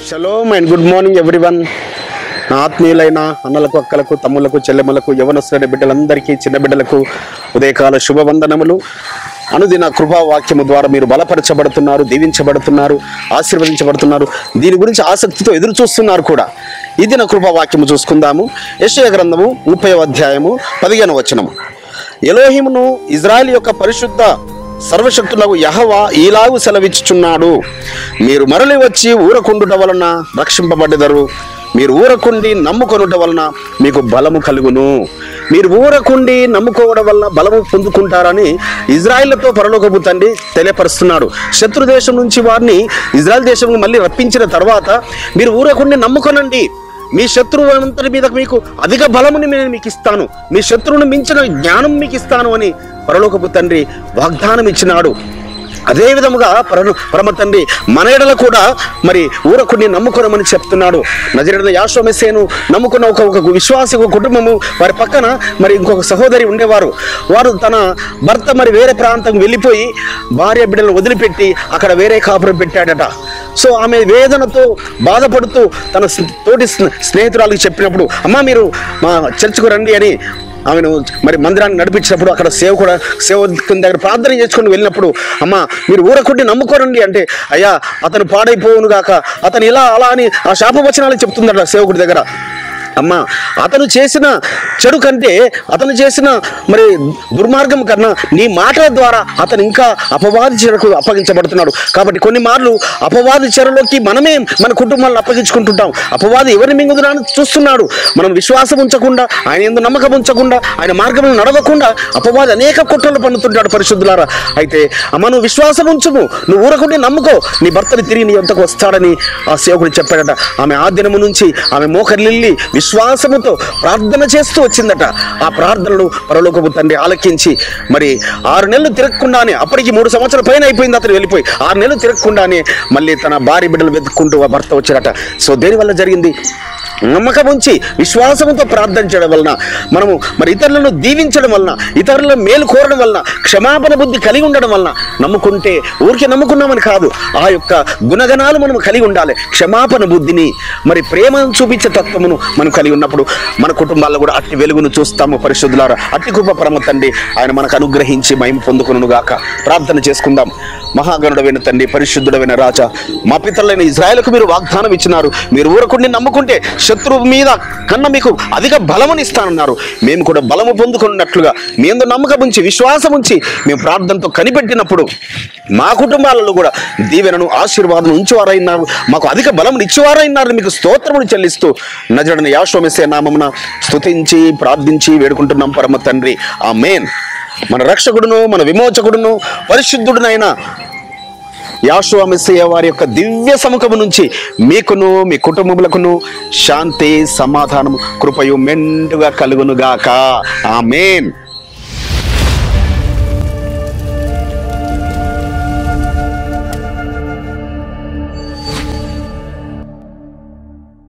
Shalom and good morning everyone. నా ఆత్మీయులైన అన్నలకు, అక్కలకు, తమ్ములకు, చెల్లెమ్మలకు, యవనస్తుల బిడ్డలందరికీ, చిన్న బిడ్డలకు ఉదయకాల శుభవందనములు. అనుదిన కృపావాక్యము ద్వారా మీరు బలపరచబడుతున్నారు, దీవించబడుతున్నారు, ఆశీర్వదించబడుతున్నారు. దీని గురించి ఆసక్తితో ఎదురు చూస్తున్నారు కూడా. ఇది నా కృపావాక్యము చూసుకుందాము. యెషయా గ్రంథము 30వ అధ్యాయము 15వ వచనము. ఎలోహిమును ఇజ్రాయెల్ యొక్క పరిశుద్ధ సర్వశక్తులకు యెహోవా ఈలాగు సెలవిచ్చుచున్నాడు, మీరు మరలి వచ్చి ఊరకుండుట వలన రక్షింపబడ్డెదరు. మీరు ఊరకుండి నమ్ముకొనుట వలన మీకు బలము కలుగును. మీరు ఊరకుండి నమ్ముకోవడం వలన బలము పొందుకుంటారని ఇజ్రాయిల్తో పరలోకపు తండ్రి తెలియపరుస్తున్నాడు. శత్రు దేశం నుంచి వారిని ఇజ్రాయెల్ దేశం మళ్ళీ రప్పించిన తర్వాత మీరు ఊరకుండి నమ్ముకొనండి, మీ శత్రువు అంతటి మీద మీకు అధిక బలముని నేను మీకు ఇస్తాను, మీ శత్రువును మించిన జ్ఞానం మీకు ఇస్తాను అని పరలోకపు తండ్రి వాగ్దానం ఇచ్చినాడు. అదే విధముగా పరమ తండ్రి మన ఎడల కూడా మరి ఊరకుని నమ్ముకోనమని చెప్తున్నాడు. నజరేయుడైన యాషోవా మెస్సీయను నమ్ముకున్న ఒక విశ్వాసి, ఒక కుటుంబము, వారి పక్కన మరి ఇంకొక సహోదరి ఉండేవారు. వారు తన భర్త మరి వేరే ప్రాంతం వెళ్ళిపోయి భార్య బిడ్డలను వదిలిపెట్టి అక్కడ వేరే కాపురం పెట్టాడట. సో ఆమె వేదనతో బాధపడుతూ తన తోటి స్నేహితురాలకు చెప్పినప్పుడు, అమ్మా మీరు మా చర్చికి రండి అని ఆమెను మరి మందిరాన్ని నడిపించినప్పుడు అక్కడ సేవకుని దగ్గర ప్రార్థన చేసుకుని వెళ్ళినప్పుడు, అమ్మ మీరు ఊరకుండి నమ్ముకోరండి అంటే, అయ్యా అతను పాడైపోవును గాక, అతను ఇలా అలా అని ఆ శాపవచనాలు చెప్తుందట సేవకుడి దగ్గర. అమ్మ అతను చేసిన చెడు కంటే, అతను చేసిన మరి దుర్మార్గం కన్నా నీ మాటల ద్వారా అతను ఇంకా అపవాది చెరకు అప్పగించబడుతున్నాడు. కాబట్టి కొన్ని మార్లు అపవాది చెరలోకి మనమే మన కుటుంబాలను అప్పగించుకుంటుంటాం. అపవాది ఎవరిని మింగుదునని చూస్తున్నాడు. మనం విశ్వాసం ఉంచకుండా, ఆయన యందు నమ్మకం ఉంచకుండా, ఆయన మార్గంలో నడవకుండా అపవాది అనేక కుట్రలు పన్నుతుంటాడు పరిశుద్ధులారా. అయితే అమ్మ నువ్వు విశ్వాసం ఉంచుము, నువ్వు ఊరకుండి నమ్ముకో, నీ భర్తని తిరిగి నీ యొద్దకు వస్తాడని ఆ సేవకుడు చెప్పాడట. ఆమె ఆ దినము నుంచి ఆమె మోకరిల్లి విశ్వాసముతో ప్రార్థన చేస్తూ వచ్చిందట. ఆ ప్రార్థనలు పరలోకపు తండ్రి ఆలకించి మరి 6 నెలలు తిరగకుండానే, అప్పటికి 3 సంవత్సరాల పైన అయిపోయింది అతను వెళ్ళిపోయి, 6 నెలలు తిరగకుండానే మళ్ళీ తన భార్య బిడ్డలు వెతుక్కుంటూ ఆ భర్త వచ్చాడట. సో దేనివల్ల జరిగింది? నమ్మకం ఉంచి విశ్వాసంతో ప్రార్థించడం వలన, మనము మరి ఇతరులను దీవించడం వలన, ఇతరుల మేలు కోరడం వలన, క్షమాపణ బుద్ధి కలిగి ఉండడం వలన, నమ్ముకుంటే ఊరికే నమ్ముకున్నామని కాదు, ఆ యొక్క గుణగణాలు మనం కలిగి ఉండాలి. క్షమాపణ బుద్ధిని మరి ప్రేమను చూపించే తత్వమును మనం కలిగి ఉన్నప్పుడు మన కుటుంబాల్లో కూడా అట్టి వెలుగును చూస్తాము పరిశుద్ధులారా. అట్టి కృప పరమ తండ్రి ఆయన మనకు అనుగ్రహించి మహిమ పొందుకొనును గాక. ప్రార్థన చేసుకుందాం. మహాగణుడైన తండ్రి, పరిశుద్ధుడైన రాజా, మా పితరులైన ఇజ్రాయెలుకు మీరు వాగ్దానం ఇచ్చినారు, మీరు ఊరకుండి నమ్ముకుంటే శత్రువు మీద కన్నా మీకు అధిక బలముని ఇస్తానన్నారు. మేము కూడా బలము పొందుకున్నట్లుగా మీ యందు నమ్మకం ఉంచి విశ్వాసం ఉంచి మేము ప్రార్థనతో కనిపెట్టినప్పుడు మా కుటుంబాలలో కూడా దీవెనను ఆశీర్వాదం ఉంచేవారైనారు, మాకు అధిక బలమును ఇచ్చేవారైనారు. మీకు స్తోత్రములు చెల్లిస్తూ నజరేయుడైన యాషోవా మెస్సీయ నామమున స్తుతించి ప్రార్థించి వేడుకుంటున్నాం పరమ తండ్రి, ఆమేన్. మన రక్షకుడును, మన విమోచకుడును, పరిశుద్ధుడునైన యాషోవా మెస్సీయ వారి యొక్క దివ్య సముఖము నుంచి మీకును మీ కుటుంబములకును శాంతి, సమాధానము, కృపయు మెండుగా కలుగునుగాక. ఆమేన్.